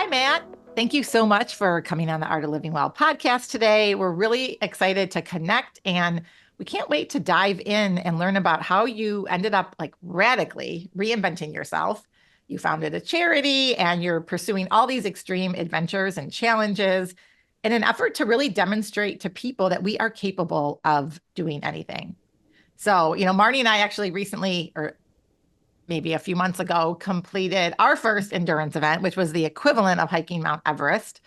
Matt. Thank you so much for coming on the Art of Living Well podcast today. We're really excited to connect, and we can't wait to dive in and learn about how you ended up like radically reinventing yourself. You founded a charity and you're pursuing all these extreme adventures and challenges in an effort to really demonstrate to people that we are capable of doing anything. So, Marnie and I actually recently, or maybe a few months ago, completed our first endurance event, which was the equivalent of hiking Mount Everest,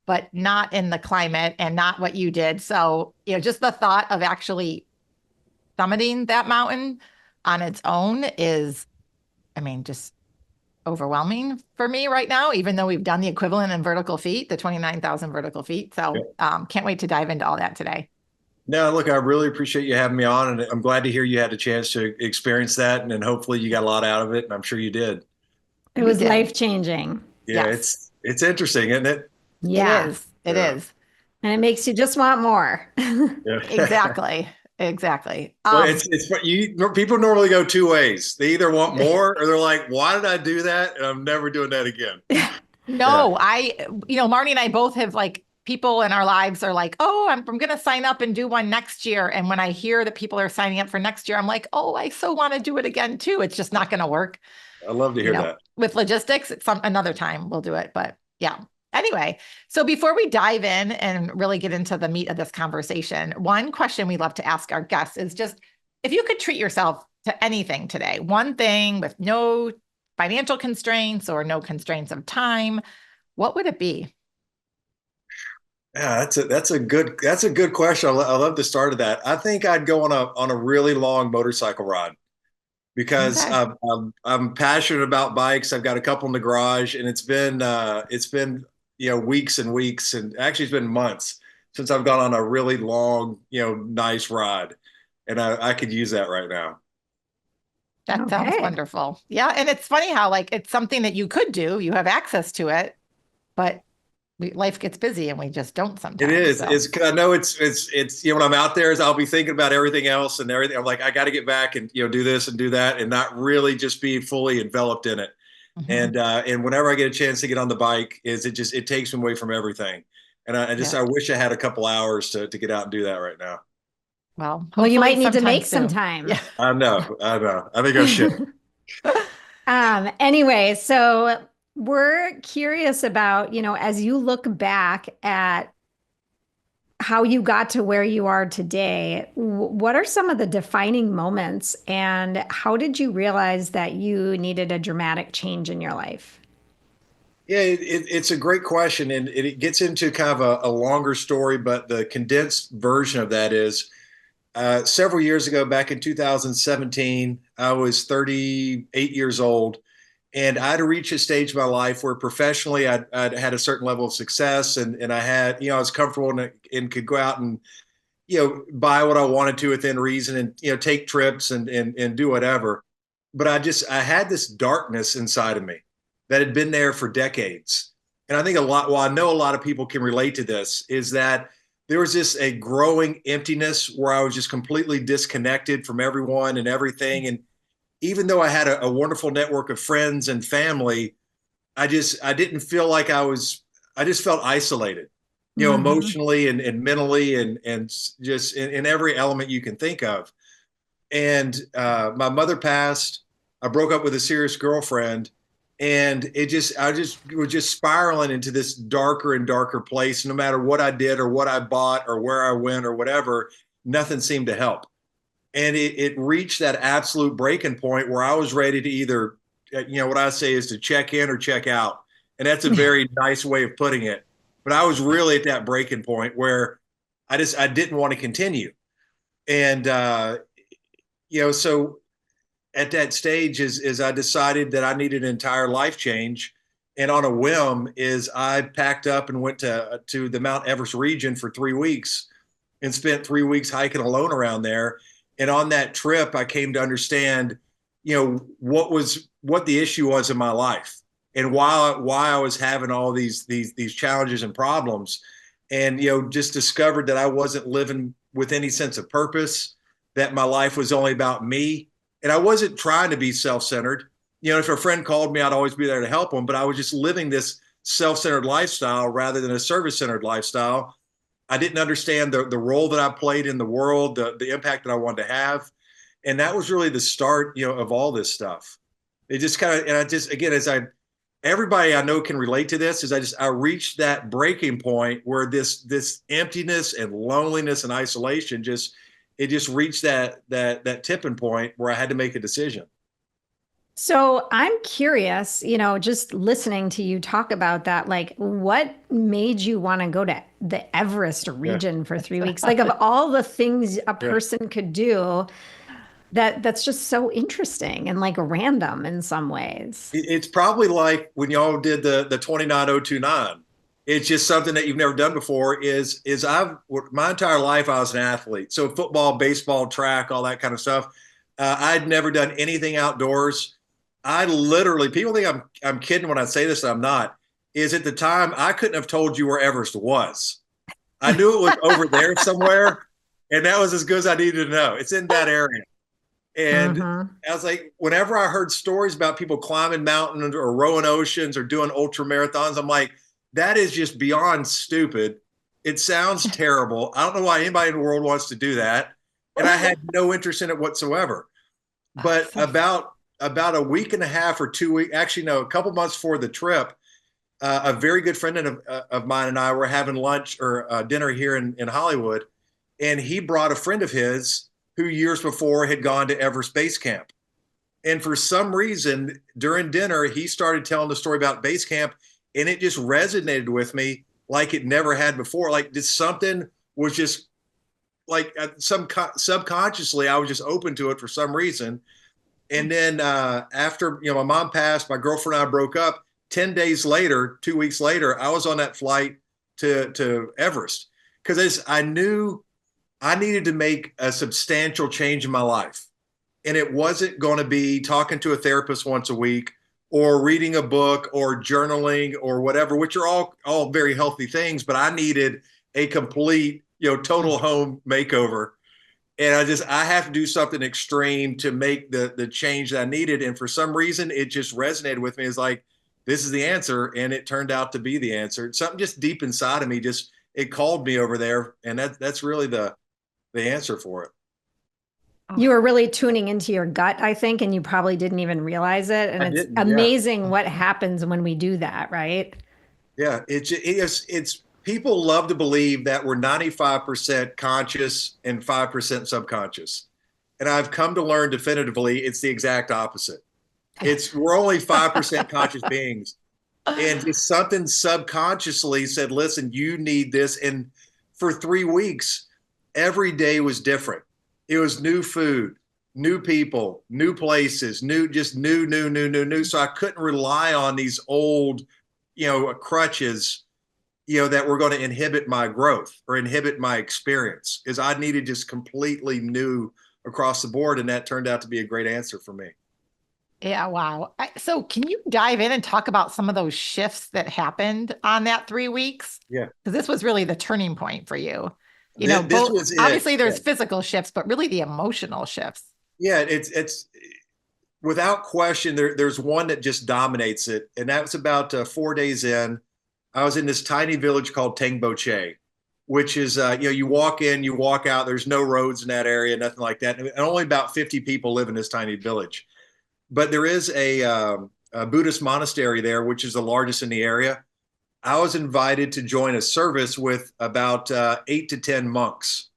but not in the climate and not what you did. So, just the thought of actually summiting that mountain on its own is, just overwhelming for me right now, even though we've done the equivalent in vertical feet, the 29,000 vertical feet. So can't wait to dive into all that today. No, look, I really appreciate you having me on, and I'm glad to hear you had a chance to experience that, and hopefully you got a lot out of it, and I'm sure you did. It was life-changing. Yeah, yes. it's interesting, isn't it? Yeah. It is. It is. And it makes you just want more. Yeah. Exactly. Well, people normally go two ways. They either want more or they're like, why did I do that? And I'm never doing that again. No, Marnie and I both have people in our lives are like, oh, I'm going to sign up and do one next year. And when I hear that people are signing up for next year, I'm like, oh, I so want to do it again too. It's just not going to work. I love to hear that. With logistics, it's another time we'll do it. But yeah. Anyway, so before we dive in and really get into the meat of this conversation, one question we love to ask our guests is just, if you could treat yourself to anything today, one thing with no financial constraints or no constraints of time, what would it be? Yeah, that's a good question. I love the start of that. I think I'd go on a really long motorcycle ride because Okay. I'm passionate about bikes. I've got a couple in the garage, and it's been weeks and weeks, and actually it's been months since I've gone on a really long nice ride, and I could use that right now. That sounds wonderful. Yeah, and it's funny how it's something that you could do. You have access to it, but life gets busy and we just don't sometimes. It is. So. I know it's when I'm out there, I'll be thinking about everything else and everything. I'm like, I got to get back and do this and do that, and not really just be fully enveloped in it. Mm-hmm. And whenever I get a chance to get on the bike, it takes me away from everything. And I wish I had a couple hours to get out and do that right now. Well, you might need to make some time. Yeah. I know. I think I should. Anyway, so we're curious about, as you look back at how you got to where you are today, what are some of the defining moments, and how did you realize that you needed a dramatic change in your life? Yeah, it's a great question, and it gets into kind of a longer story, but the condensed version of that is several years ago, back in 2017, I was 38 years old. And I'd reached a stage of my life where professionally I'd had a certain level of success, and I had, I was comfortable and could go out and, buy what I wanted to within reason, and, take trips and do whatever. But I had this darkness inside of me that had been there for decades. And I think I know a lot of people can relate to this, is that there was a growing emptiness where I was just completely disconnected from everyone and everything. And even though I had a wonderful network of friends and family, I didn't feel like I just felt isolated, Mm-hmm. emotionally and mentally and just in every element you can think of. And my mother passed. I broke up with a serious girlfriend, and I was just spiraling into this darker and darker place. No matter what I did or what I bought or where I went or whatever, nothing seemed to help. And it reached that absolute breaking point where I was ready to either, what I say is to check in or check out. And that's a very nice way of putting it. But I was really at that breaking point where I didn't want to continue. And, so at that stage is I decided that I needed an entire life change. And on a whim I packed up and went to the Mount Everest region for 3 weeks and spent 3 weeks hiking alone around there. And on that trip, I came to understand, what the issue was in my life, and why I was having all these challenges and problems, and just discovered that I wasn't living with any sense of purpose, that my life was only about me, and I wasn't trying to be self-centered. If a friend called me, I'd always be there to help them, but I was just living this self-centered lifestyle rather than a service-centered lifestyle. I didn't understand the role that I played in the world, the impact that I wanted to have. And that was really the start, of all this stuff. It just kind of, and I just, again, everybody I know can relate to this, I reached that breaking point where this emptiness and loneliness and isolation it just reached that tipping point where I had to make a decision. So I'm curious, just listening to you talk about that, like what made you want to go to the Everest region for 3 weeks? Like of all the things a person could do, that's just so interesting and like random in some ways. It's probably like when y'all did the 29029. It's just something that you've never done before. My entire life I was an athlete. So football, baseball, track, all that kind of stuff. I'd never done anything outdoors. I literally, people think I'm kidding when I say this, I'm not, is at the time I couldn't have told you where Everest was. I knew it was over there somewhere, and that was as good as I needed to know. It's in that area. And I was like, whenever I heard stories about people climbing mountains or rowing oceans or doing ultra marathons, I'm like, that is just beyond stupid. It sounds terrible. I don't know why anybody in the world wants to do that. And I had no interest in it whatsoever. But about a week and a half or 2 weeks, actually, no, a couple months before the trip, a very good friend of mine and I were having lunch or dinner here in Hollywood. And he brought a friend of his who years before had gone to Everest Base Camp. And for some reason, during dinner, he started telling the story about base camp, and it just resonated with me like it never had before. Like something was just like subconsciously, I was just open to it for some reason. And then after, my mom passed, my girlfriend and I broke up. 10 days later, 2 weeks later, I was on that flight to Everest because I knew I needed to make a substantial change in my life. And it wasn't going to be talking to a therapist once a week or reading a book or journaling or whatever, which are all very healthy things. But I needed a complete, total home makeover. And I have to do something extreme to make the change that I needed. And for some reason, it just resonated with me as like, this is the answer. And it turned out to be the answer. Something just deep inside of me, it called me over there. And that's really the answer for it. You were really tuning into your gut, I think, and you probably didn't even realize it. And it's amazing what happens when we do that, right? Yeah, it's people love to believe that we're 95% conscious and 5% subconscious. And I've come to learn definitively it's the exact opposite. We're only 5% conscious beings. And just something subconsciously said, listen, you need this. And for 3 weeks, every day was different. It was new food, new people, new places, new. So I couldn't rely on these old, crutches, that were going to inhibit my growth or inhibit my experience. Is I needed just completely new across the board. And that turned out to be a great answer for me. Yeah, wow. So can you dive in and talk about some of those shifts that happened on that 3 weeks? Yeah. Because this was really the turning point for you. Obviously there's physical shifts, but really the emotional shifts. Yeah, it's without question, there's one that just dominates it. And that was about 4 days in. I was in this tiny village called Tengboche, which is, you walk in, you walk out, there's no roads in that area, nothing like that. And only about 50 people live in this tiny village. But there is a Buddhist monastery there, which is the largest in the area. I was invited to join a service with about 8 to 10 monks.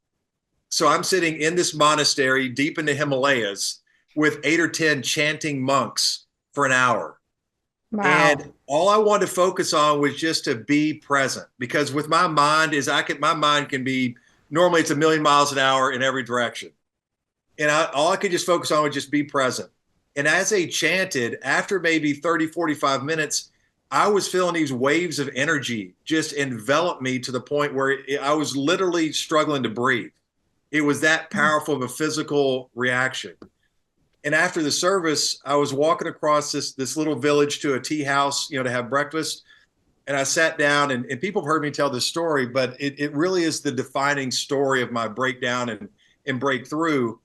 So I'm sitting in this monastery deep in the Himalayas with 8 or 10 chanting monks for an hour. Wow. And all I wanted to focus on was just to be present, because with my mind my mind can be, normally it's 1,000,000 miles an hour in every direction. And all I could just focus on was just be present. And as they chanted, after maybe 30, 45 minutes, I was feeling these waves of energy just envelop me to the point where I was literally struggling to breathe. It was that powerful of a physical reaction. And after the service, I was walking across this little village to a tea house, to have breakfast. And I sat down, and people have heard me tell this story, but it really is the defining story of my breakdown and breakthrough,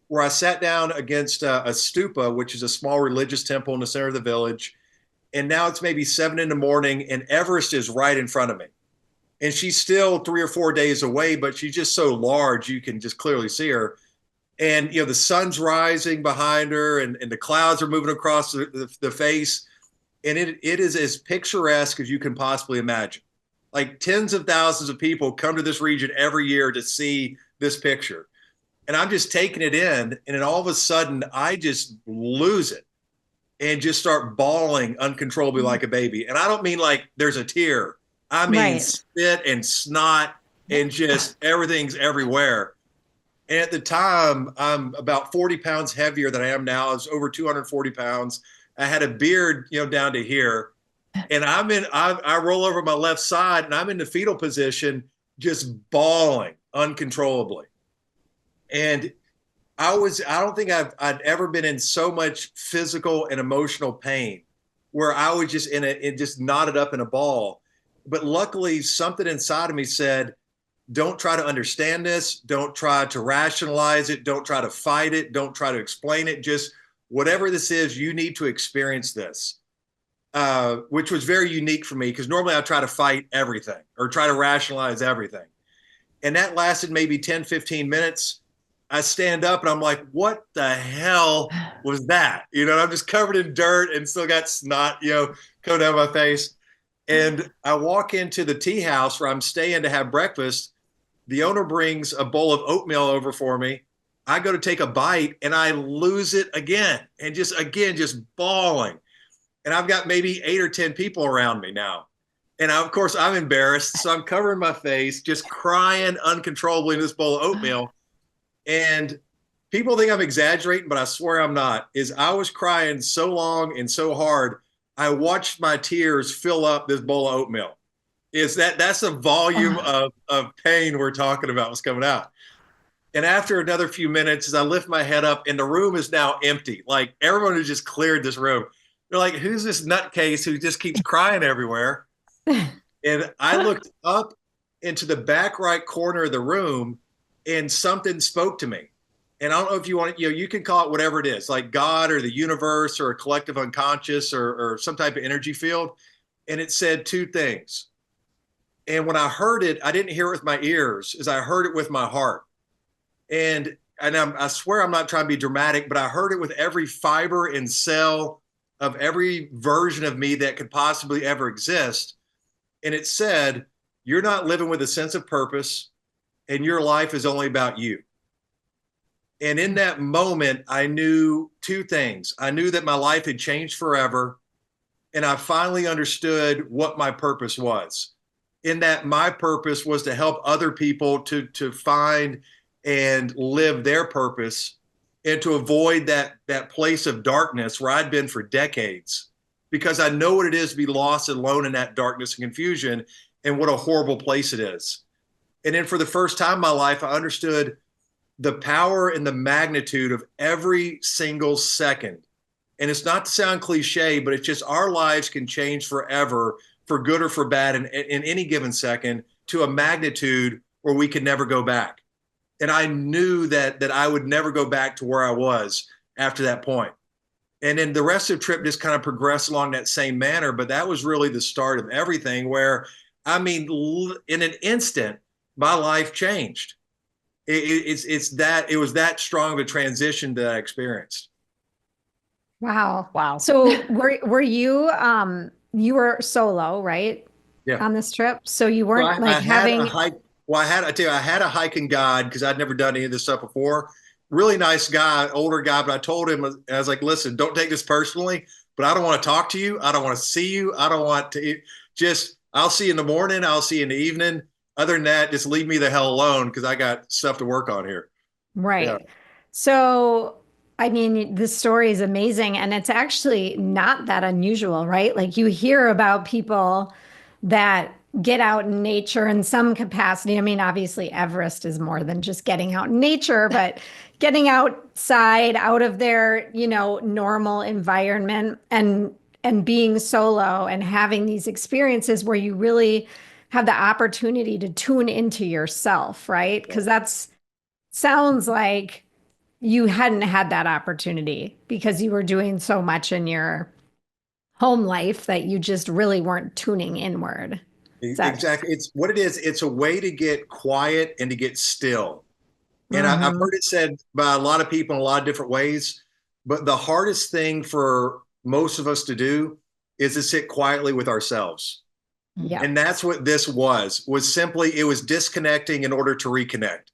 where I sat down against a stupa, which is a small religious temple in the center of the village. And now it's maybe 7 in the morning and Everest is right in front of me. And she's still 3 or 4 days away, but she's just so large, you can just clearly see her. And, the sun's rising behind her and the clouds are moving across the face. And it is as picturesque as you can possibly imagine. Like tens of thousands of people come to this region every year to see this picture. And I'm just taking it in. And then all of a sudden, I just lose it and just start bawling uncontrollably like a baby. And I don't mean like there's a tear. I mean spit and snot and just everything's everywhere. And at the time, I'm about 40 pounds heavier than I am now. I was over 240 pounds. I had a beard, down to here. And I roll over my left side and I'm in the fetal position, just bawling uncontrollably. And I don't think I'd ever been in so much physical and emotional pain where I was just it just knotted up in a ball. But luckily something inside of me said, don't try to understand this. Don't try to rationalize it. Don't try to fight it. Don't try to explain it. Just whatever this is, you need to experience this, which was very unique for me because normally I try to fight everything or try to rationalize everything. And that lasted maybe 10, 15 minutes. I stand up and I'm like, what the hell was that? I'm just covered in dirt and still got snot, coming down my face. And I walk into the tea house where I'm staying to have breakfast. The owner brings a bowl of oatmeal over for me. I go to take a bite and I lose it again and just bawling. And I've got maybe 8 or 10 people around me now. And of course I'm embarrassed. So I'm covering my face, just crying uncontrollably in this bowl of oatmeal. And people think I'm exaggerating, but I swear I'm not. I was crying so long and so hard, I watched my tears fill up this bowl of oatmeal. That's the volume of pain we're talking about was coming out. And after another few minutes, as I lift my head up, and the room is now empty. Like everyone has just cleared this room. They're like, who's this nutcase who just keeps crying everywhere? And I looked up into the back right corner of the room and something spoke to me. And I don't know if you want you can call it whatever it is, like God or the universe or a collective unconscious or some type of energy field. And it said 2 things. And when I heard it, I didn't hear it with my ears, as I heard it with my heart. And I swear I'm not trying to be dramatic, but I heard it with every fiber and cell of every version of me that could possibly ever exist. And it said, you're not living with a sense of purpose, and your life is only about you. And in that moment, I knew 2 things. I knew that my life had changed forever, and I finally understood what my purpose was. In that my purpose was to help other people to find and live their purpose and to avoid that place of darkness where I'd been for decades, because I know what it is to be lost and alone in that darkness and confusion and what a horrible place it is. And then for the first time in my life, I understood the power and the magnitude of every single second. And it's not to sound cliche, but it's just our lives can change forever, for good or for bad, in any given second, to a magnitude where we can never go back. And I knew that I would never go back to where I was after that point. And then the rest of the trip just kind of progressed along that same manner. But that was really the start of everything, where, I mean, in an instant, my life changed. It was that strong of a transition that I experienced. Wow. Wow. So were you you were solo, right? Yeah. On this trip. So you weren't I having had a hike. Well, I had a hiking guide because I'd never done any of this stuff before. Really nice guy, older guy, but I told him, I was like, listen, don't take this personally, but I don't want to talk to you. I don't want to see you. I don't want to I'll see you in the morning. I'll see you in the evening. Other than that, just leave me the hell alone because I got stuff to work on here. right. Yeah. So I mean, this story is amazing, and it's actually not that unusual, right? Like you hear about people that get out in nature in some capacity. I mean, obviously Everest is more than just getting out in nature, but getting outside, out of their, normal environment, and being solo and having these experiences where you really have the opportunity to tune into yourself, right? Because that's sounds like you hadn't had that opportunity because you were doing so much in your home life that you just really weren't tuning inward. Is that? Exactly. It's what it is. It's a way to get quiet and to get still. And I've Mm-hmm. heard it said by a lot of people in a lot of different ways, but the hardest thing for most of us to do is to sit quietly with ourselves. Yeah. And that's what this was simply, it was disconnecting in order to reconnect.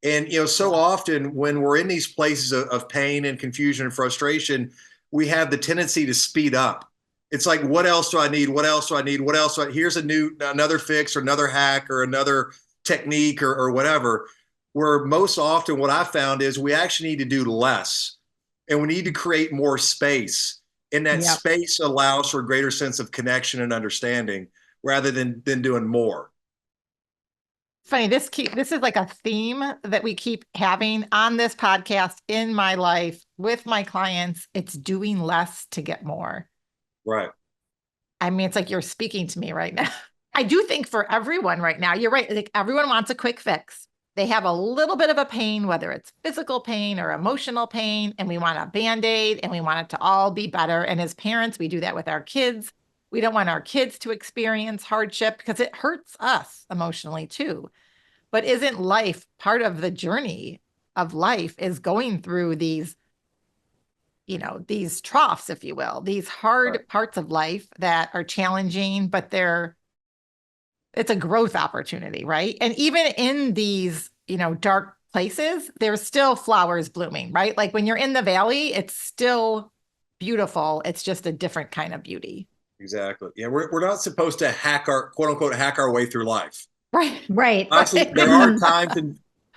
And, so often when we're in these places of pain and confusion and frustration, we have the tendency to speed up. It's like, what else do I need? What else do I need? What else? Here's another fix or another hack or another technique or whatever. Where most often what I found is we actually need to do less and we need to create more space. And that Yep. space allows for a greater sense of connection and understanding rather than doing more. Funny, this is like a theme that we keep having on this podcast, in my life, with my clients. It's doing less to get more. Right. I mean, it's like you're speaking to me right now. I do think for everyone right now, you're right. Like everyone wants a quick fix. They have a little bit of a pain, whether it's physical pain or emotional pain, and we want a Band-Aid and we want it to all be better. And as parents, we do that with our kids. We don't want our kids to experience hardship because it hurts us emotionally too. But isn't life part of the journey of life, is going through these, these troughs, if you will, these hard Right. parts of life that are challenging, but it's a growth opportunity, right? And even in these, dark places, there's still flowers blooming, right? Like when you're in the valley, it's still beautiful. It's just a different kind of beauty. Exactly. Yeah, we're not supposed to quote unquote hack our way through life. Right. Right. Obviously, Right.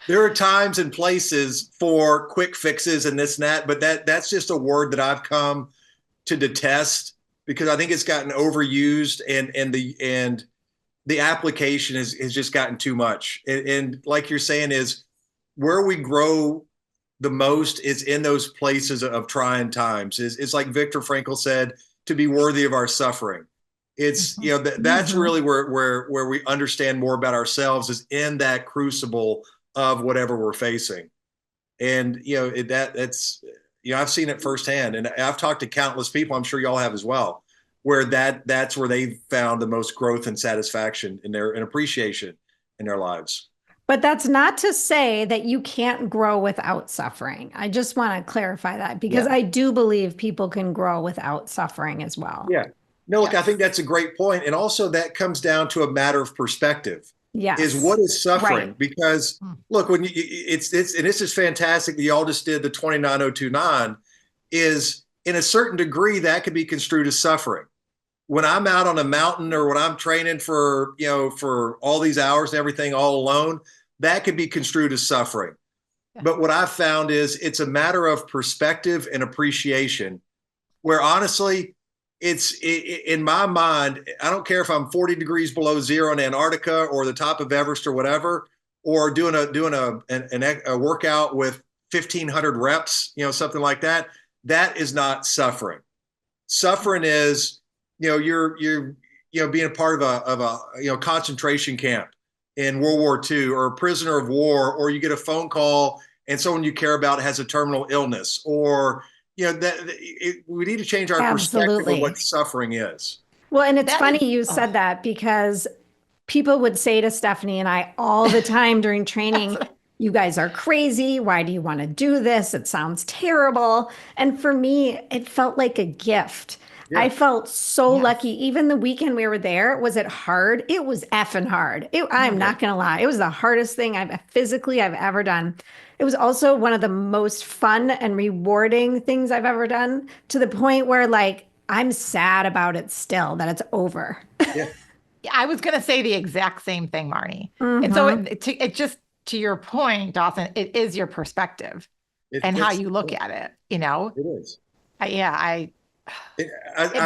there are times and places for quick fixes and this and that, but that's just a word that I've come to detest because I think it's gotten overused and the application has just gotten too much. And like you're saying, is where we grow the most is in those places of trying times. It's like Viktor Frankl said, to be worthy of our suffering. It's that's Mhm. really where we understand more about ourselves, is in that crucible of whatever we're facing. And that's I've seen it firsthand, and I've talked to countless people. I'm sure y'all have as well, where that's where they found the most growth and satisfaction in their and appreciation in their lives. But that's not to say that you can't grow without suffering. I just want to clarify that because Yeah. I do believe people can grow without suffering as well. Yeah. No, look, I Yes. think that's a great point. And also that comes down to a matter of perspective. Is Yes. what is suffering? Right. Because look, when it's and this is fantastic that y'all just did the 29029, is in a certain degree that could be construed as suffering. When I'm out on a mountain or when I'm training for all these hours and everything all alone, that could be construed as suffering. Yeah. But what I've found is it's a matter of perspective and appreciation, where honestly, in my mind, I don't care if I'm 40 degrees below zero in Antarctica or the top of Everest or whatever, or doing a workout with 1,500 reps, something like that. That is not suffering. Suffering is, you're being a part of a concentration camp in World War II, or a prisoner of war, or you get a phone call and someone you care about has a terminal illness, or we need to change our perspective of Absolutely. what suffering is. Well, and it's That is, funny you said that because people would say to Stephanie and I all the time during training, you guys are crazy. Why do you want to do this? It sounds terrible. And for me, it felt like a gift. I Yeah. felt so yes. lucky. Even the weekend we were there, was it hard? It was effing hard. I'm Yeah. not going to lie. It was the hardest thing I've ever done. It was also one of the most fun and rewarding things I've ever done, to the point where like I'm sad about it still, that it's over. Yeah. I was going to say the exact same thing, Marnie. And so Hmm. it just, to your point, Dawson, it is your perspective and how It's you look at it. it is. Yeah, I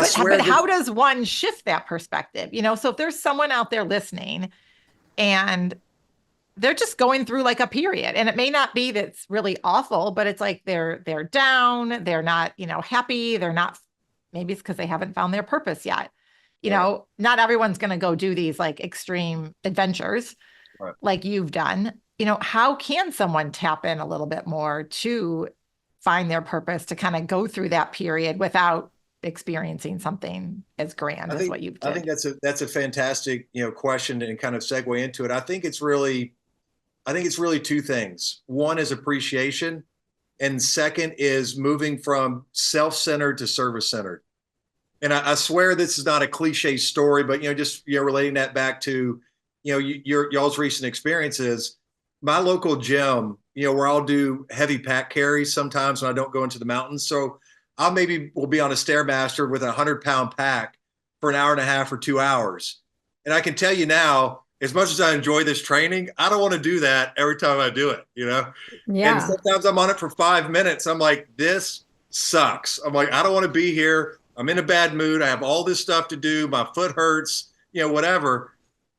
swear but this. how does one shift that perspective? So if there's someone out there listening and they're just going through like a period, and it may not be that's really awful, but it's like they're down, they're not, happy, they're not, maybe it's because they haven't found their purpose yet. Right. Not everyone's going to go do these like extreme adventures Right. like you've done. How can someone tap in a little bit more to find their purpose, to kind of go through that period without experiencing something as grand as what you've I did? think that's a fantastic, question and kind of segue into it. I think it's really two things. One is appreciation, and second is moving from self-centered to service-centered. And I swear this is not a cliche story, but just relating that back to y'all's recent experiences. My local gym, where I'll do heavy pack carries sometimes when I don't go into the mountains. So I'll maybe will be on a stairmaster with a 100-pound pack for an hour and a half or 2 hours. And I can tell you now, as much as I enjoy this training, I don't want to do that every time I do it. And Yeah. sometimes I'm on it for 5 minutes. I'm like, this sucks. I'm like, I don't want to be here. I'm in a bad mood. I have all this stuff to do. My foot hurts, whatever.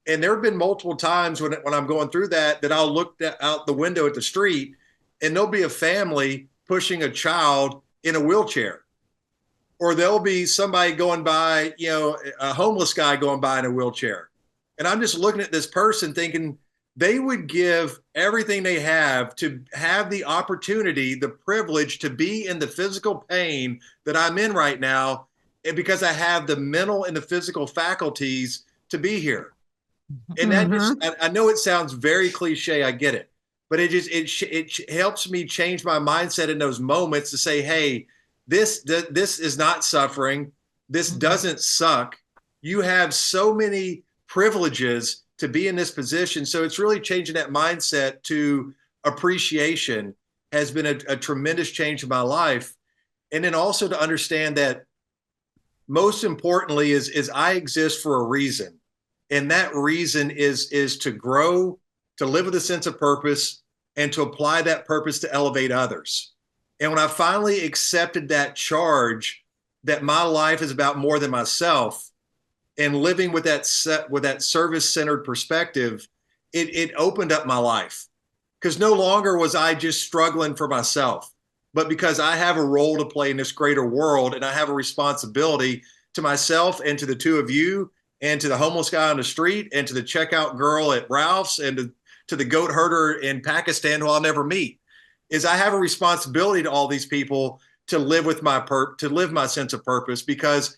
And there have been multiple times when I'm going through that I'll look out the window at the street and there'll be a family pushing a child in a wheelchair. Or there'll be somebody going by, a homeless guy going by in a wheelchair. And I'm just looking at this person thinking they would give everything they have to have the opportunity, the privilege to be in the physical pain that I'm in right now, and because I have the mental and the physical faculties to be here. And that just, I know it sounds very cliche, I get it, but it helps me change my mindset in those moments to say, hey, this is not suffering. This doesn't suck. You have so many privileges to be in this position. So it's really changing that mindset to appreciation has been a tremendous change in my life. And then also to understand that most importantly is I exist for a reason. And that reason is to grow, to live with a sense of purpose, and to apply that purpose to elevate others. And when I finally accepted that charge that my life is about more than myself, and living with that service-centered perspective, it opened up my life. Because no longer was I just struggling for myself, but because I have a role to play in this greater world, and I have a responsibility to myself and to the two of you, and to the homeless guy on the street, and to the checkout girl at Ralph's, and to the goat herder in Pakistan who I'll never meet, is I have a responsibility to all these people to live with to live my sense of purpose, because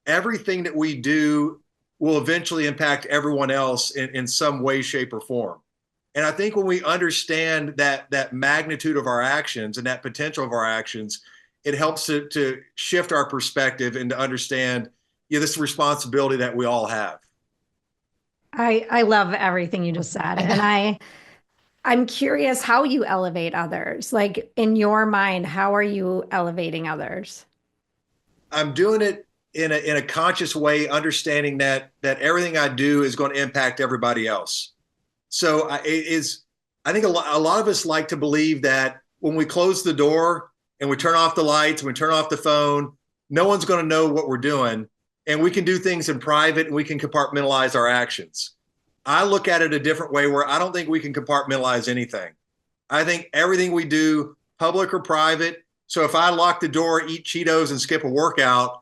everything that we do will eventually impact everyone else in some way, shape, or form. And I think when we understand that magnitude of our actions and that potential of our actions, it helps to shift our perspective and to understand this responsibility that we all have. I love everything you just said. And I'm curious how you elevate others. Like in your mind, how are you elevating others? I'm doing it in a conscious way, understanding that everything I do is going to impact everybody else. So I think a lot of us like to believe that when we close the door and we turn off the lights and we turn off the phone, no one's going to know what we're doing, and we can do things in private and we can compartmentalize our actions. I look at it a different way, where I don't think we can compartmentalize anything. I think everything we do, public or private. So if I lock the door, eat Cheetos, and skip a workout,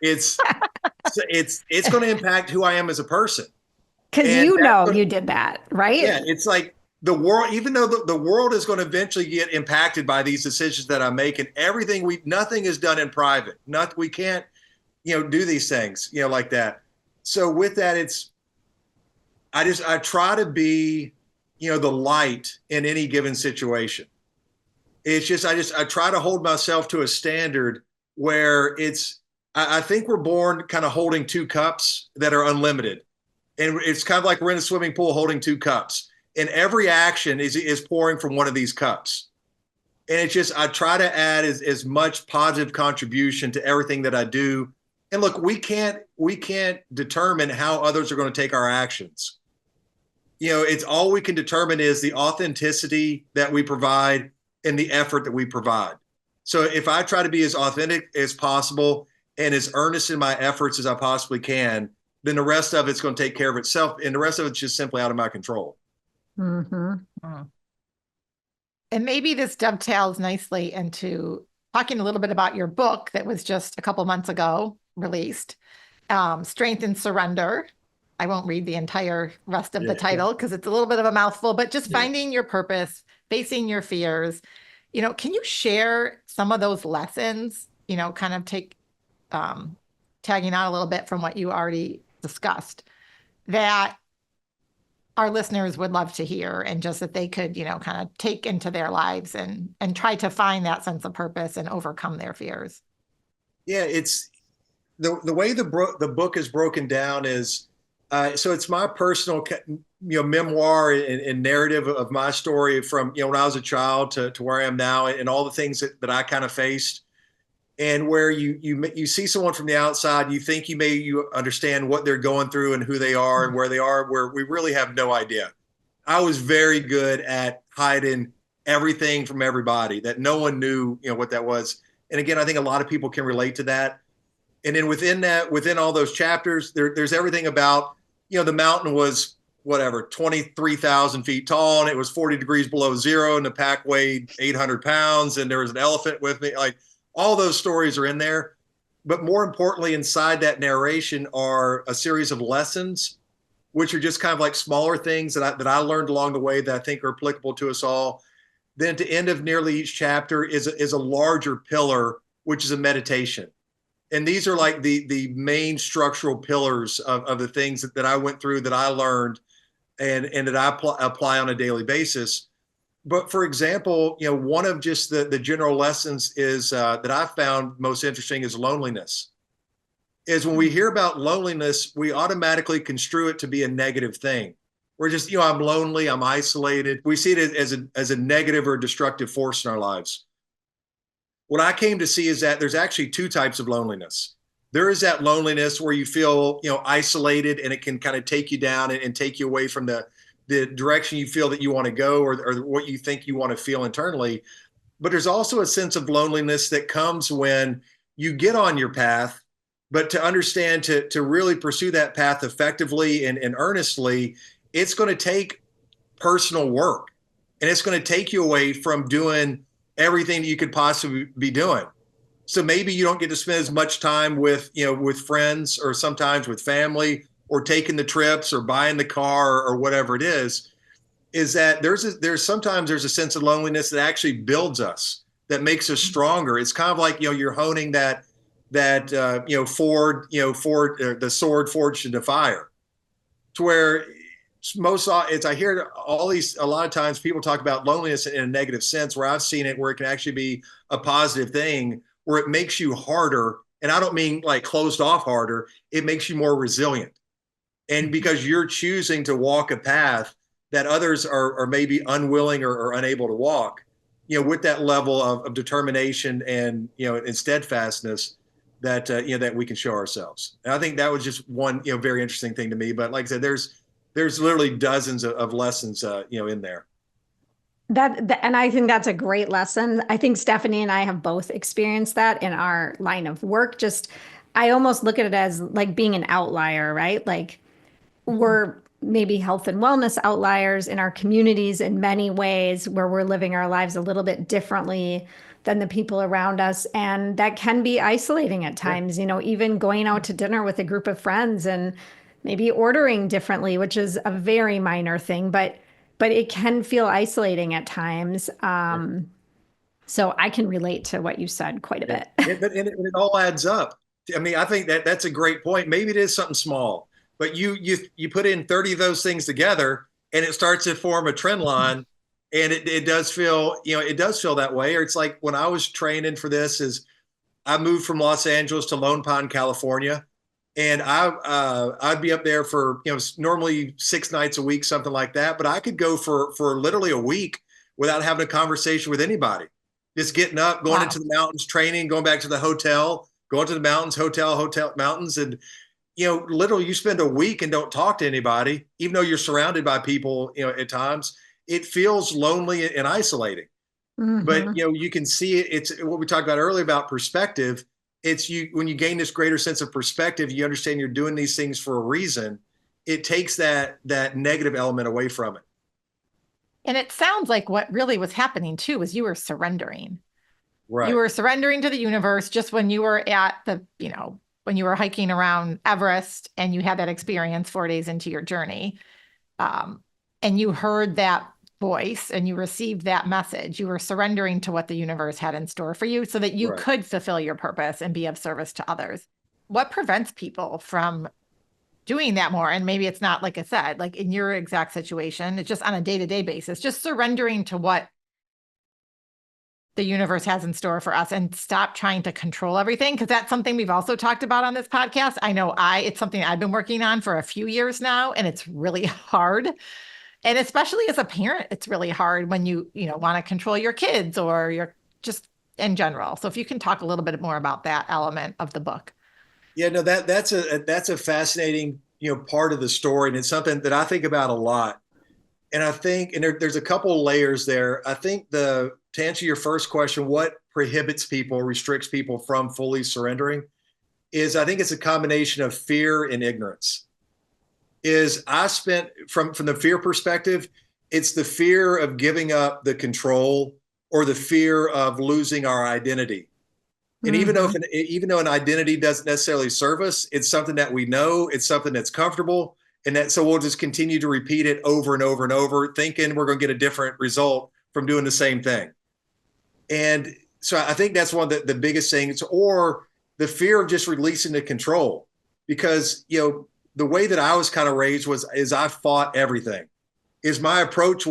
it's going to impact who I am as a person. Because you did that, right? Yeah, it's like the world, even though the world is going to eventually get impacted by these decisions that I'm making, nothing is done in private. We can't, do these things, like that. So with that, I try to be, the light in any given situation. It's just, I try to hold myself to a standard where I think we're born kind of holding two cups that are unlimited. And it's kind of like we're in a swimming pool holding two cups. And every action is pouring from one of these cups. And it's just, I try to add as much positive contribution to everything that I do. And look, we can't determine how others are going to take our actions. It's all we can determine is the authenticity that we provide and the effort that we provide. So if I try to be as authentic as possible and as earnest in my efforts as I possibly can, then the rest of it's going to take care of itself. And the rest of it's just simply out of my control. Mm-hmm. And maybe this dovetails nicely into talking a little bit about your book that was just a couple months ago released, Strength and Surrender. I won't read the entire rest of the title because it's a little bit of a mouthful, but just finding your purpose, facing your fears. Can you share some of those lessons, kind of take tagging out a little bit from what you already discussed, that our listeners would love to hear, and just that they could, kind of take into their lives and try to find that sense of purpose and overcome their fears? Yeah, it's the way the book is broken down is so it's my personal memoir and narrative of my story from when I was a child to where I am now, and all the things that I kind of faced. And where you see someone from the outside, you think you understand what they're going through and who they are and where they are, where we really have no idea. I was very good at hiding everything from everybody, that no one knew what that was. And again, I think a lot of people can relate to that. And then within all those chapters, there's everything about, the mountain was whatever, 23,000 feet tall, and it was 40 degrees below zero, and the pack weighed 800 pounds, and there was an elephant with me. Like, all those stories are in there. But more importantly, inside that narration are a series of lessons, which are just kind of like smaller things that I learned along the way that I think are applicable to us all. Then at the end of nearly each chapter is a larger pillar, which is a meditation. And these are like the main structural pillars of the things that I went through, that I learned, and that I apply on a daily basis. But for example, one of just the general lessons is that I found most interesting is loneliness. Is when we hear about loneliness, we automatically construe it to be a negative thing. We're just, I'm lonely, I'm isolated. We see it as a negative or destructive force in our lives. What I came to see is that there's actually two types of loneliness. There is that loneliness where you feel, isolated, and it can kind of take you down and take you away from the direction you feel that you want to go, or what you think you want to feel internally. But there's also a sense of loneliness that comes when you get on your path, but to understand to really pursue that path effectively and earnestly, it's going to take personal work, and it's going to take you away from doing everything that you could possibly be doing. So maybe you don't get to spend as much time with friends, or sometimes with family, or taking the trips, or buying the car, or whatever it is that sometimes there's a sense of loneliness that actually builds us, that makes us stronger. It's kind of like, you're honing that the sword forged into fire, to where I hear a lot of times people talk about loneliness in a negative sense, where I've seen it where it can actually be a positive thing, where it makes you harder. And I don't mean like closed off harder. It makes you more resilient. And because you're choosing to walk a path that others are maybe unwilling or unable to walk, with that level of determination and, and steadfastness that, that we can show ourselves. And I think that was just one, very interesting thing to me. But like I said, there's literally dozens of lessons, in there. And I think that's a great lesson. I think Stephanie and I have both experienced that in our line of work. I almost look at it as like being an outlier, right? Like, we're maybe health and wellness outliers in our communities in many ways, where we're living our lives a little bit differently than the people around us. And that can be isolating at times, even going out to dinner with a group of friends and maybe ordering differently, which is a very minor thing, but it can feel isolating at times. So I can relate to what you said quite a bit. And it all adds up. I mean, I think that's a great point. Maybe it is something small, but you put in 30 of those things together, and it starts to form a trend line. And it does feel, that way. Or it's like when I was training for this, is I moved from Los Angeles to Lone Pine, California. And I'd be up there for, normally 6 nights a week, something like that. But I could go for literally a week without having a conversation with anybody. Just getting up, going into the mountains, training, going back to the hotel, going to the mountains, hotel, mountains. And, literally you spend a week and don't talk to anybody, even though you're surrounded by people, at times. It feels lonely and isolating. Mm-hmm. But, you can see it. It's what we talked about earlier about perspective. It's when you gain this greater sense of perspective, you understand you're doing these things for a reason. It takes that negative element away from it. And it sounds like what really was happening too was you were surrendering. Right. You were surrendering to the universe just when you were at when you were hiking around Everest and you had that experience 4 days into your journey. And you heard that voice and you received that message. You were surrendering to what the universe had in store for you so that you could fulfill your purpose and be of service to others. What prevents people from doing that more? And maybe it's not, like I said, like in your exact situation, it's just on a day-to-day basis, just surrendering to what the universe has in store for us and stop trying to control everything. Cause that's something we've also talked about on this podcast. I know it's something I've been working on for a few years now, and it's really hard. And especially as a parent, it's really hard when you want to control your kids or you're just in general. So if you can talk a little bit more about that element of the book. Yeah, no, that's a fascinating, part of the story. And it's something that I think about a lot. And I think, and there's a couple of layers there. I think to answer your first question, what prohibits people, restricts people from fully surrendering is, I think it's a combination of fear and ignorance. I spent from the fear perspective, it's the fear of giving up the control or the fear of losing our identity. And even though an identity doesn't necessarily serve us, it's something that we know, it's something that's comfortable. And so we'll just continue to repeat it over and over and over, thinking we're going to get a different result from doing the same thing. And so I think that's one of the biggest things, or the fear of just releasing the control. Because, the way that I was kind of raised is I fought everything. My approach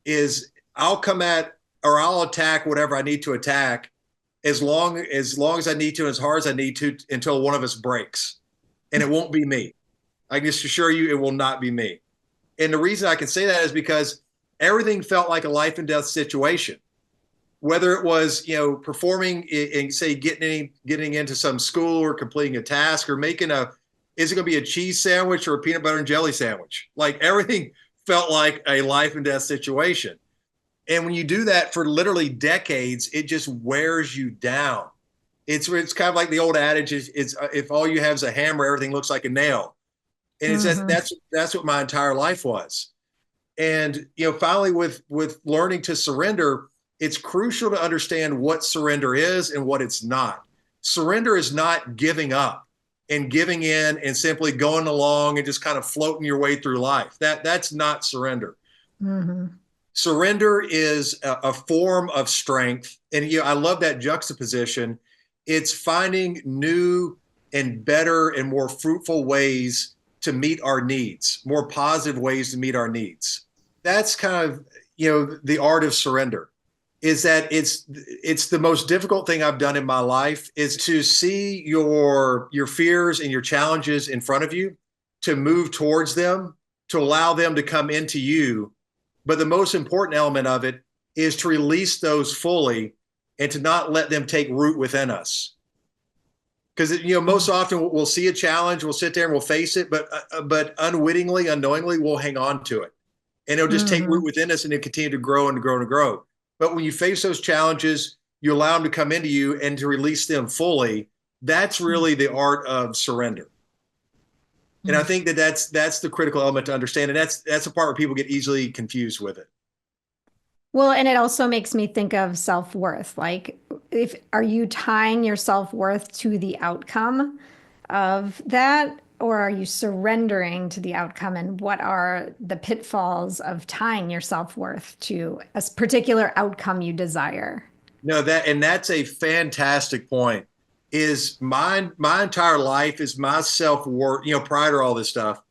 is I'll come at, or I'll attack whatever I need to attack as long as I need to, as hard as I need to, until one of us breaks. And it won't be me. I can just assure you it will not be me. And the reason I can say that is because everything felt like a life and death situation. Whether it was, performing and say getting into some school or completing a task or is it going to be a cheese sandwich or a peanut butter and jelly sandwich? Like, everything felt like a life and death situation. And when you do that for literally decades, it just wears you down. It's kind of like the old adage is if all you have is a hammer, everything looks like a nail. And that's what my entire life was. And, finally with learning to surrender, it's crucial to understand what surrender is and what it's not. Surrender is not giving up and giving in and simply going along and just kind of floating your way through life. That's not surrender. Mm-hmm. Surrender is a form of strength. And I love that juxtaposition. It's finding new and better and more fruitful ways to meet our needs, more positive ways to meet our needs. That's kind of, the art of surrender. Is that it's the most difficult thing I've done in my life, is to see your fears and your challenges in front of you, to move towards them, to allow them to come into you. But the most important element of it is to release those fully and to not let them take root within us. Because, most often we'll see a challenge, we'll sit there and we'll face it, but unwittingly, unknowingly, we'll hang on to it. And it'll just take root within us and it'll continue to grow and to grow and to grow. But when you face those challenges, you allow them to come into you and to release them fully. That's really the art of surrender. And I think that's the critical element to understand. And that's the part where people get easily confused with it. Well, and it also makes me think of self-worth. Like, are you tying your self-worth to the outcome of that? Or are you surrendering to the outcome? And what are the pitfalls of tying your self-worth to a particular outcome you desire? No, that's a fantastic point. Is my entire life is my self-worth, prior to all this stuff,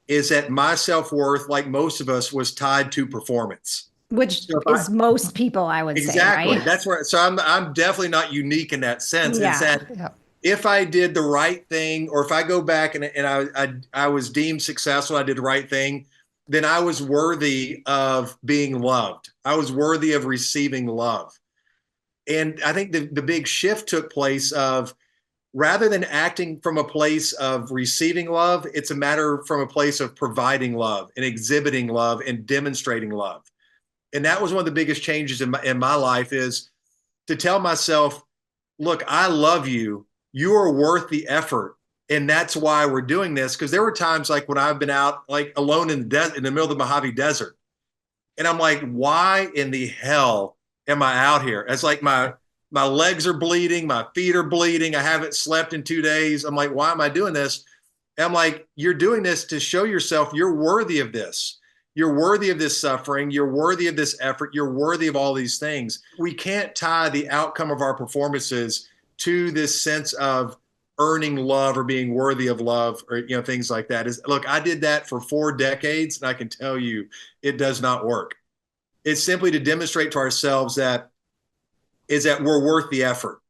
is that my self-worth, like most of us, was tied to performance. Which is most people, I would say. Exactly. Right? That's where, so I'm definitely not unique in that sense. Yeah. It's that if I did the right thing, or if I go back and I was deemed successful, I did the right thing, then I was worthy of being loved. I was worthy of receiving love. And I think the big shift took place of, rather than acting from a place of receiving love, it's a matter from a place of providing love and exhibiting love and demonstrating love. And that was one of the biggest changes in my life, is to tell myself, look, I love you. You are worth the effort. And that's why we're doing this. Because there were times like when I've been out like alone in the middle of the Mojave Desert. And I'm like, why in the hell am I out here? It's like my legs are bleeding. My feet are bleeding. I haven't slept in 2 days. I'm like, why am I doing this? And I'm like, you're doing this to show yourself you're worthy of this. you're worthy of this suffering. You're worthy of this effort. You're worthy of all these things. We can't tie the outcome of our performances to this sense of earning love or being worthy of love or, things like that. Look, I did that for 4 decades, and I can tell you it does not work. It's simply to demonstrate to ourselves that we're worth the effort.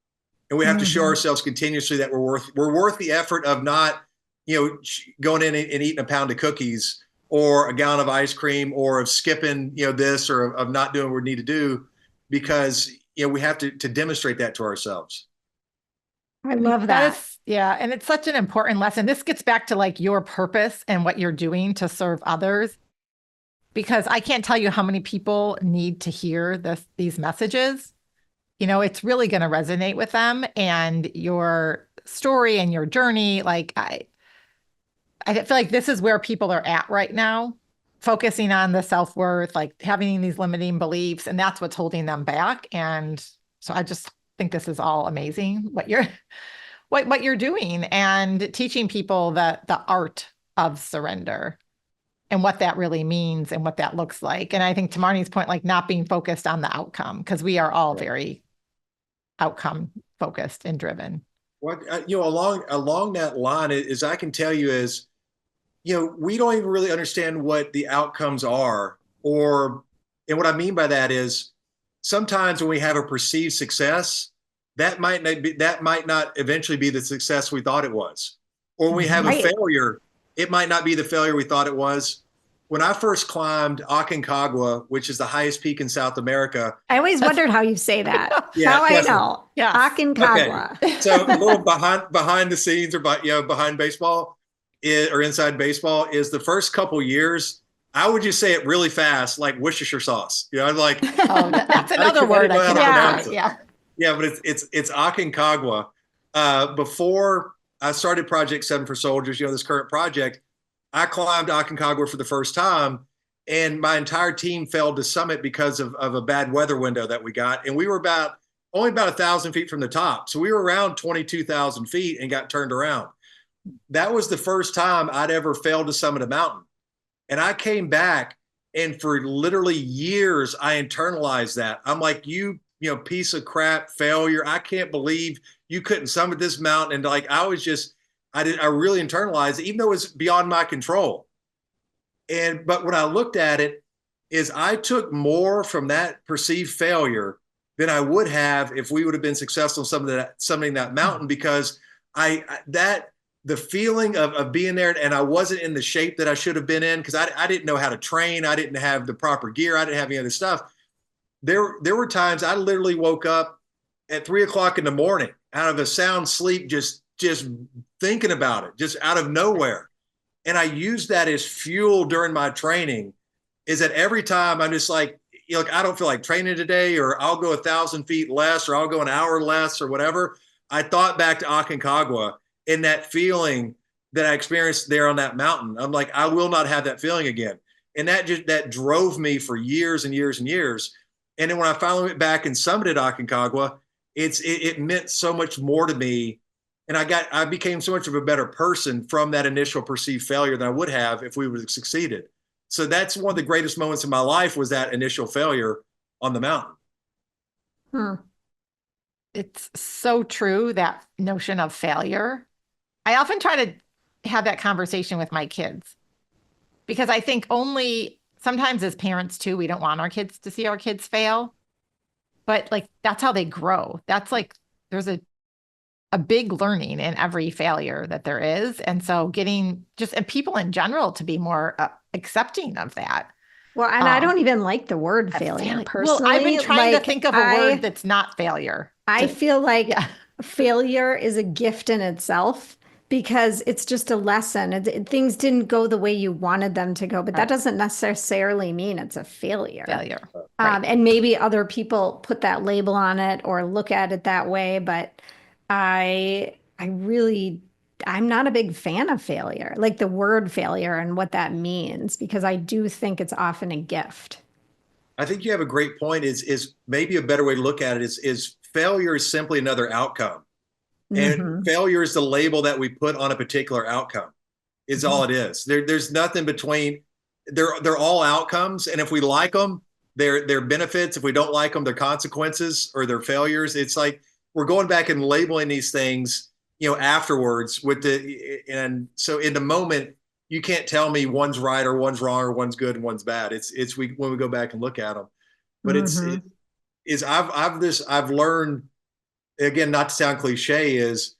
And we have to show ourselves continuously that we're worth the effort of not, going in and eating a pound of cookies or a gallon of ice cream, or of skipping, this, or of not doing what we need to do, because, we have to demonstrate that to ourselves. I love that. And it's such an important lesson. This gets back to like your purpose and what you're doing to serve others, because I can't tell you how many people need to hear these messages. It's really going to resonate with them, and your story and your journey. Like I feel like this is where people are at right now, focusing on the self-worth, like having these limiting beliefs, and that's what's holding them back. And so I just think this is all amazing what you're doing, and teaching people the art of surrender and what that really means and what that looks like. And I think to Marnie's point, like not being focused on the outcome, because we are all very outcome focused and driven. What, along that line, is I can tell you is, we don't even really understand what the outcomes are, and what I mean by that is sometimes when we have a perceived success, that might not eventually be the success we thought it was. Or when we have a failure, it might not be the failure we thought it was. When I first climbed Aconcagua, which is the highest peak in South America. I always wondered how you say that. Yeah, now I know. Yeah. Aconcagua. Okay. So a little behind the scenes, or behind baseball or inside baseball, is the first couple years, I would just say it really fast, like Worcestershire sauce. Like that's another word. Yeah, but it's Aconcagua. Before I started Project 7 for Soldiers, this current project, I climbed Aconcagua for the first time, and my entire team failed to summit because of a bad weather window that we got. And we were only about 1,000 feet from the top. So we were around 22,000 feet and got turned around. That was the first time I'd ever failed to summit a mountain. And I came back, and for literally years, I internalized that. I'm like, you piece of crap failure. I can't believe you couldn't summit this mountain. And like, I really internalized it, even though it was beyond my control. But when I looked at it, is I took more from that perceived failure than I would have if we would have been successful in summiting that mountain, because the feeling of being there, and I wasn't in the shape that I should have been in, because I didn't know how to train. I didn't have the proper gear. I didn't have any other stuff. There were times I literally woke up at 3:00 in the morning out of a sound sleep, just thinking about it, just out of nowhere. And I used that as fuel during my training, is that every time I'm just like, I don't feel like training today, or I'll go 1,000 feet less, or I'll go an hour less, or whatever. I thought back to Aconcagua and that feeling that I experienced there on that mountain. I'm like, I will not have that feeling again. And that drove me for years and years and years. And then when I finally went back and summited Aconcagua, it meant so much more to me. And I became so much of a better person from that initial perceived failure than I would have if we would have succeeded. So that's one of the greatest moments in my life, was that initial failure on the mountain. It's so true, that notion of failure. I often try to have that conversation with my kids, because I think sometimes as parents too, we don't want our kids to see our kids fail, but like, that's how they grow. That's like, there's a big learning in every failure that there is. And so getting and people in general to be more accepting of that. Well, and I don't even like the word failure personally. Well, I've been trying to think of a word that's not failure. I feel like failure is a gift in itself, because it's just a lesson. Things didn't go the way you wanted them to go, but that doesn't necessarily mean it's a failure. Right. And maybe other people put that label on it or look at it that way, but I'm not a big fan of failure, like the word failure and what that means, because I do think it's often a gift. I think you have a great point. Is maybe a better way to look at it is failure is simply another outcome. And failure is the label that we put on a particular outcome, is all it is. There's nothing between. they're all outcomes. And if we like them, they're benefits. If we don't like them, they're consequences or they're failures. It's like we're going back and labeling these things, afterwards and so in the moment, you can't tell me one's right or one's wrong or one's good and one's bad. When we go back and look at them, but I've learned, again, not to sound cliche, is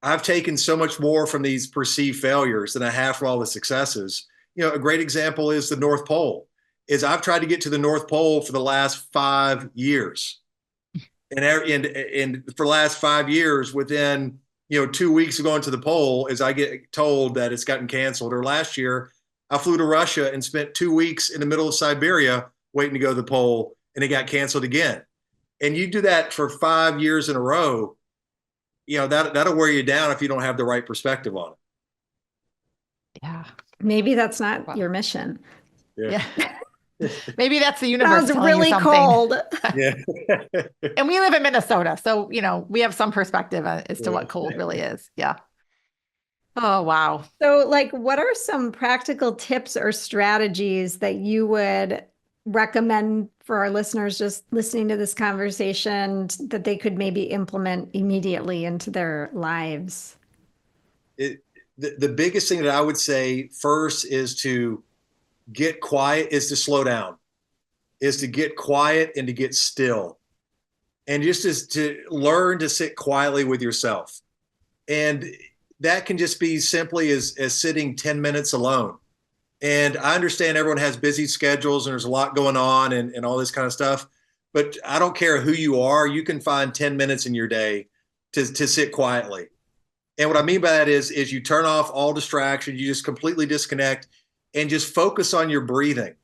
I've taken so much more from these perceived failures than I have from all the successes. A great example is the North Pole. Is I've tried to get to the North Pole for the last 5 years, and for the last 5 years, within 2 weeks of going to the pole, as I get told that it's gotten canceled. Or last year, I flew to Russia and spent 2 weeks in the middle of Siberia waiting to go to the pole, and it got canceled again. And you do that for 5 years in a row, that'll wear you down if you don't have the right perspective on it. Yeah. Maybe that's not your mission. Yeah. Maybe that's the universe. That was really cold. Yeah. And we live in Minnesota, so we have some perspective as to what cold really is. Yeah. Oh, wow. So, what are some practical tips or strategies that you would recommend for our listeners just listening to this conversation that they could maybe implement immediately into their lives? The biggest thing that I would say first is to get quiet, is to slow down, is to get quiet and to get still. And just is to learn to sit quietly with yourself. And that can just be simply as sitting 10 minutes alone. And I understand everyone has busy schedules and there's a lot going on and all this kind of stuff. But I don't care who you are, you can find 10 minutes in your day to sit quietly. And what I mean by that is you turn off all distractions, you just completely disconnect and just focus on your breathing.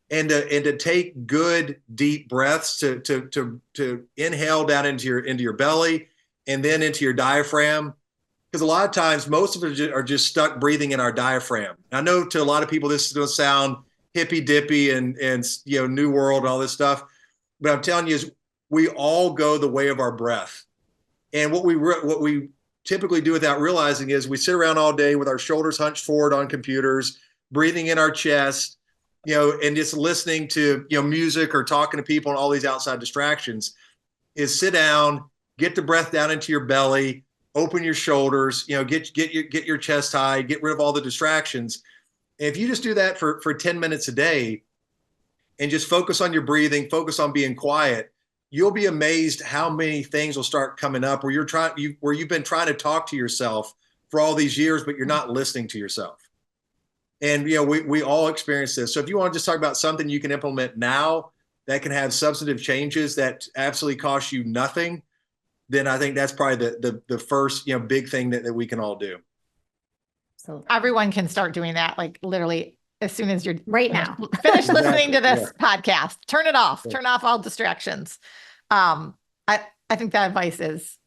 And to take good deep breaths, to inhale down into your belly and then into your diaphragm. Because a lot of times, most of us are just stuck breathing in our diaphragm. I know to a lot of people, this is going to sound hippy dippy and new world and all this stuff. But I'm telling you, is we all go the way of our breath. And what we typically do without realizing is we sit around all day with our shoulders hunched forward on computers, breathing in our chest, and just listening to music or talking to people and all these outside distractions. Is sit down, get the breath down into your belly, open your shoulders, get your chest high, get rid of all the distractions. And if you just do that for 10 minutes a day and just focus on your breathing, focus on being quiet, you'll be amazed how many things will start coming up where you've been trying to talk to yourself for all these years, but you're not listening to yourself. And we all experience this. So if you want to just talk about something you can implement now that can have substantive changes that absolutely cost you nothing, then I think that's probably the first big thing that we can all do. So everyone can start doing that, like literally as soon as you're right now finish listening to this podcast. Turn it off. Turn off all distractions. I think that advice is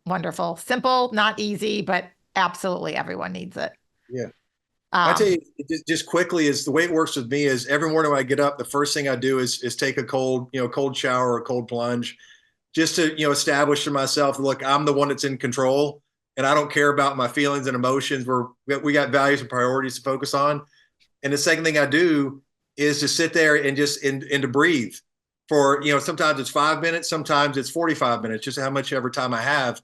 wonderful. Simple, not easy, but absolutely everyone needs it. Yeah. I tell you, just quickly, is the way it works with me is every morning when I get up, the first thing I do is take a cold shower or a cold plunge, just to establish to myself, look, I'm the one that's in control, and I don't care about my feelings and emotions. We got values and priorities to focus on. And the second thing I do is to sit there and to breathe for sometimes it's 5 minutes, sometimes it's 45 minutes, just how much ever time I have.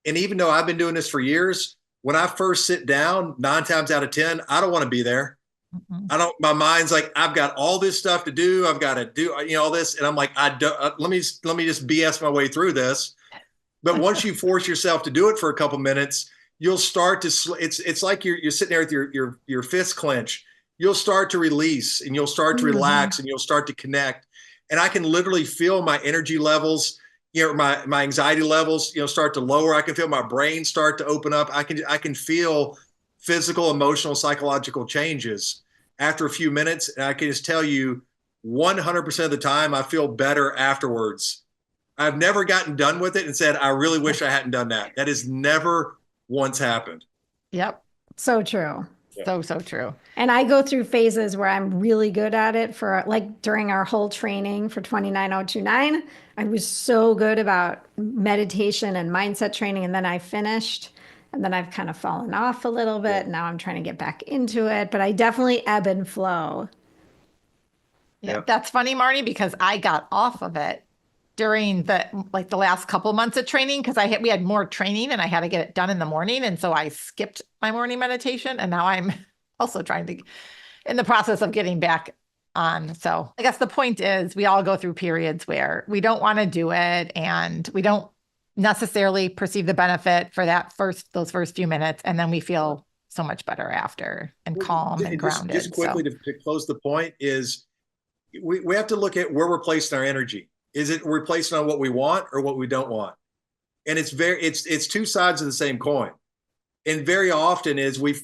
And even though I've been doing this for years, when I first sit down, 9 times out of 10, I don't want to be there. Mm-hmm. My mind's like, I've got all this stuff to do. I've got to do, all this. And I'm like, let me just BS my way through this. But once you force yourself to do it for a couple minutes, you'll start to, it's like you're sitting there with your fists clenched. You'll start to release and you'll start to relax and you'll start to connect. And I can literally feel my energy levels, my anxiety levels, start to lower. I can feel my brain start to open up. I can feel physical, emotional, psychological changes after a few minutes. And I can just tell you 100% of the time, I feel better afterwards. I've never gotten done with it and said, I really wish I hadn't done that. That has never once happened. Yep. So true. So true. And I go through phases where I'm really good at it for during our whole training for 29029, I was so good about meditation and mindset training. And then I finished and then I've kind of fallen off a little bit. Now I'm trying to get back into it, but I definitely ebb and flow. Yeah, that's funny, Marnie, because I got off of it during the last couple months of training because we had more training and I had to get it done in the morning. And so I skipped my morning meditation. And now I'm also in the process of getting back on. So I guess the point is we all go through periods where we don't want to do it and we don't necessarily perceive the benefit for those first few minutes. And then we feel so much better after and calm and grounded. Just quickly to close the point is we have to look at where we're placing our energy. Is it we're placing on what we want or what we don't want? And it's two sides of the same coin. And very often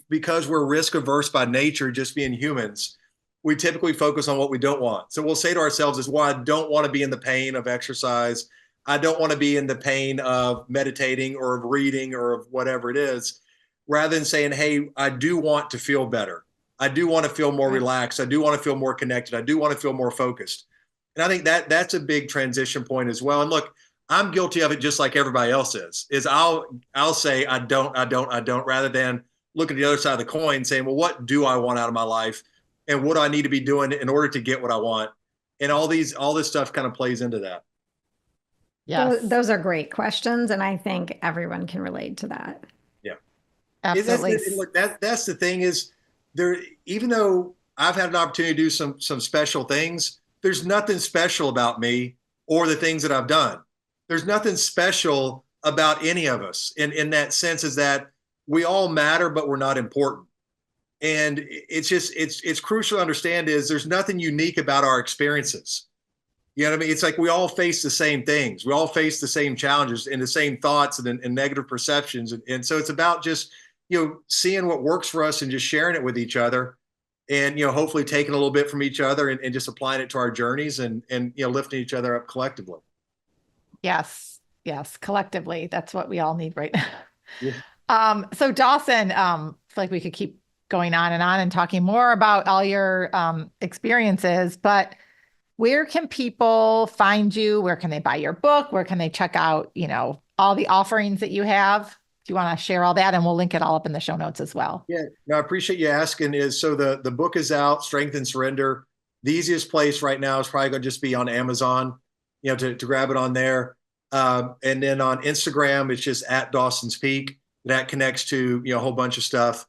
because we're risk averse by nature, just being humans, we typically focus on what we don't want. So we'll say to ourselves is, well, I don't want to be in the pain of exercise. I don't want to be in the pain of meditating or of reading or of whatever it is, rather than saying, hey, I do want to feel better. I do want to feel more relaxed. I do want to feel more connected. I do want to feel more focused. And I think that's a big transition point as well. And look, I'm guilty of it just like everybody else is I'll say I don't, rather than look at the other side of the coin saying, well, what do I want out of my life? And what do I need to be doing in order to get what I want? And all this stuff kind of plays into that. Yeah. Those are great questions. And I think everyone can relate to that. Yeah. Absolutely. Look, that's the thing is there, even though I've had an opportunity to do some special things, there's nothing special about me or the things that I've done. There's nothing special about any of us in that sense is that we all matter, but we're not important. And it's crucial to understand is there's nothing unique about our experiences. You know what I mean? It's like we all face the same things. We all face the same challenges and the same thoughts and negative perceptions. And so it's about just, seeing what works for us and just sharing it with each other and, hopefully taking a little bit from each other and just applying it to our journeys and lifting each other up collectively. Yes. Collectively. That's what we all need right now. Yeah. So Dawson, I feel like we could keep going on and talking more about all your experiences, but where can people find you? Where can they buy your book? Where can they check out, all the offerings that you have? Do you want to share all that? And we'll link it all up in the show notes as well. Yeah, no, I appreciate you asking. So the book is out, Strength and Surrender. The easiest place right now is probably going to just be on Amazon, to grab it on there. And then on Instagram, it's just at Dawson's Peak. That connects to, a whole bunch of stuff.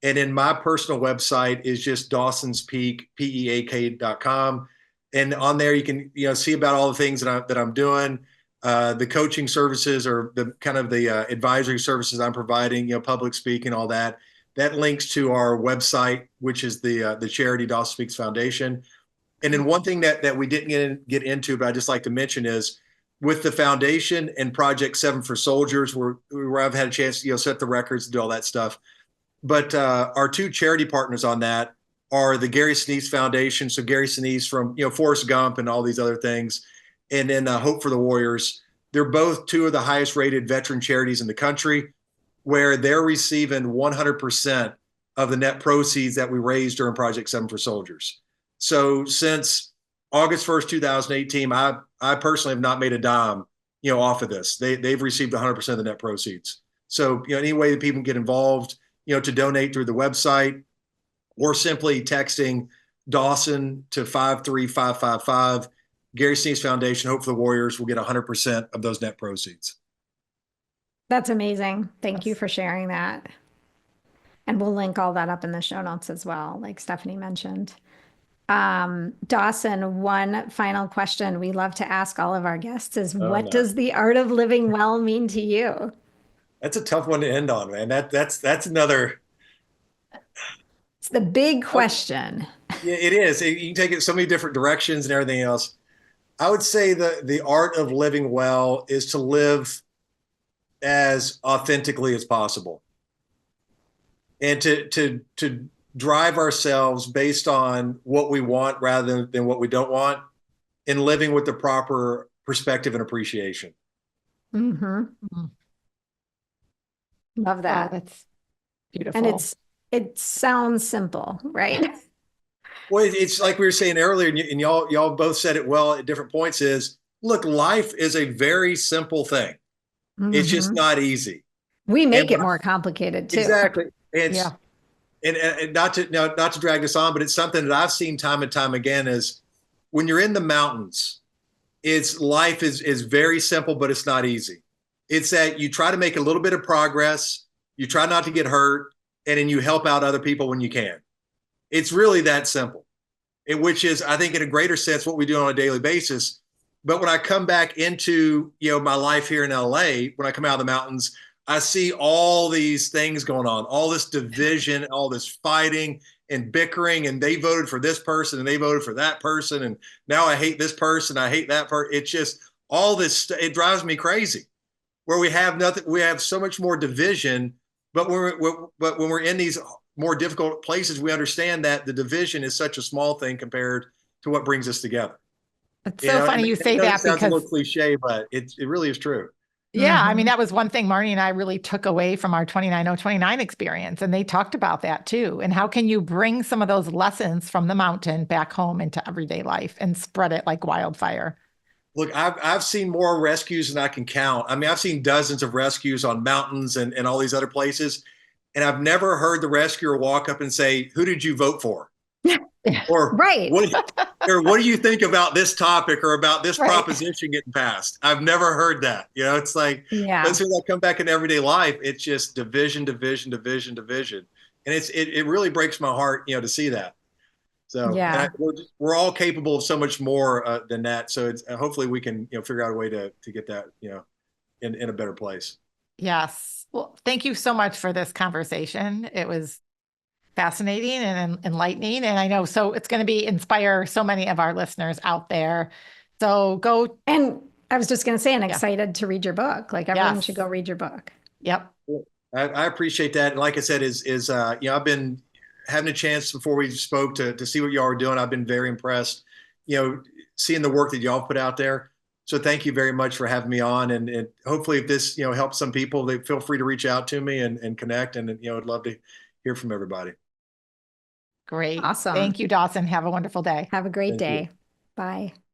And then my personal website is just Dawson's Peak, peak.com. And on there, you can, see about all the things that I'm doing. The coaching services or the kind of the advisory services I'm providing, public speaking, all that. That links to our website, which is the charity Dawson Speaks Foundation. And then one thing that we didn't get into, but I just like to mention is with the foundation and Project 7 for Soldiers, where I've had a chance to set the records and do all that stuff. But our two charity partners on that are the Gary Sinise Foundation. So Gary Sinise from Forrest Gump and all these other things. And then Hope for the Warriors. They're both two of the highest rated veteran charities in the country, where they're receiving 100% of the net proceeds that we raised during Project 7 for Soldiers. So since August 1st, 2018, I personally have not made a dime, off of this. They've received 100% of the net proceeds. So, any way that people can get involved, to donate through the website or simply texting Dawson to 53555. Gary Sinise Foundation, Hope for the Warriors will get 100% of those net proceeds. That's amazing. Thank you for sharing that. And we'll link all that up in the show notes as well, like Stephanie mentioned. Dawson, one final question we love to ask all of our guests is, what does the art of living well mean to you? That's a tough one to end on, man. That's another. It's the big question. Yeah, it is. You can take it so many different directions and everything else. I would say the art of living well is to live as authentically as possible, and to drive ourselves based on what we want rather than what we don't want, and living with the proper perspective and appreciation. Mm-hmm. Love that. Oh, that's beautiful. And it sounds simple, right? Well, it's like we were saying earlier, and y'all both said it well at different points, is, look, life is a very simple thing. Mm-hmm. It's just not easy. We make it more complicated too. Exactly. Yeah. And not to drag this on, but it's something that I've seen time and time again is when you're in the mountains, life is very simple, but it's not easy. It's that you try to make a little bit of progress, you try not to get hurt, and then you help out other people when you can. It's really that simple. Which is, I think, in a greater sense, what we do on a daily basis. But when I come back into, my life here in LA, when I come out of the mountains, I see all these things going on, all this division, all this fighting and bickering, and they voted for this person and they voted for that person, and now I hate this person, I hate that person. It's just all this. It drives me crazy. Where we have nothing, we have so much more division. But when we're in these more difficult places, we understand that the division is such a small thing compared to what brings us together. It's so funny you say that, sounds because a little cliche, but it really is true. yeah, I mean, that was one thing Marnie and I really took away from our 29029 experience. And they talked about that too. And how can you bring some of those lessons from the mountain back home into everyday life and spread it like wildfire? Look, I've seen more rescues than I can count. I mean, I've seen dozens of rescues on mountains and all these other places. And I've never heard the rescuer walk up and say, "Who did you vote for?" Or Right. what do you think about this topic or about this Right. proposition getting passed? I've never heard that. It's like, Yeah. as soon as I come back in everyday life, it's just division, division, division, division. And it really breaks my heart, to see that. So Yeah. we're all capable of so much more than that. So it's hopefully we can, figure out a way to get that, in a better place. Yes. Well, thank you so much for this conversation. It was fascinating and enlightening. And I know, so it's going to inspire so many of our listeners out there. So go. And I was just going to say, I'm excited to read your book. Like, everyone should go read your book. Yep. I appreciate that. And like I said, I've been having a chance before we spoke to see what y'all are doing. I've been very impressed, seeing the work that y'all put out there. So thank you very much for having me on. And hopefully if this, helps some people, they feel free to reach out to me and connect. And, I'd love to hear from everybody. Great. Awesome. Thank you, Dawson. Have a wonderful day. Have a great Thank you. day. Bye.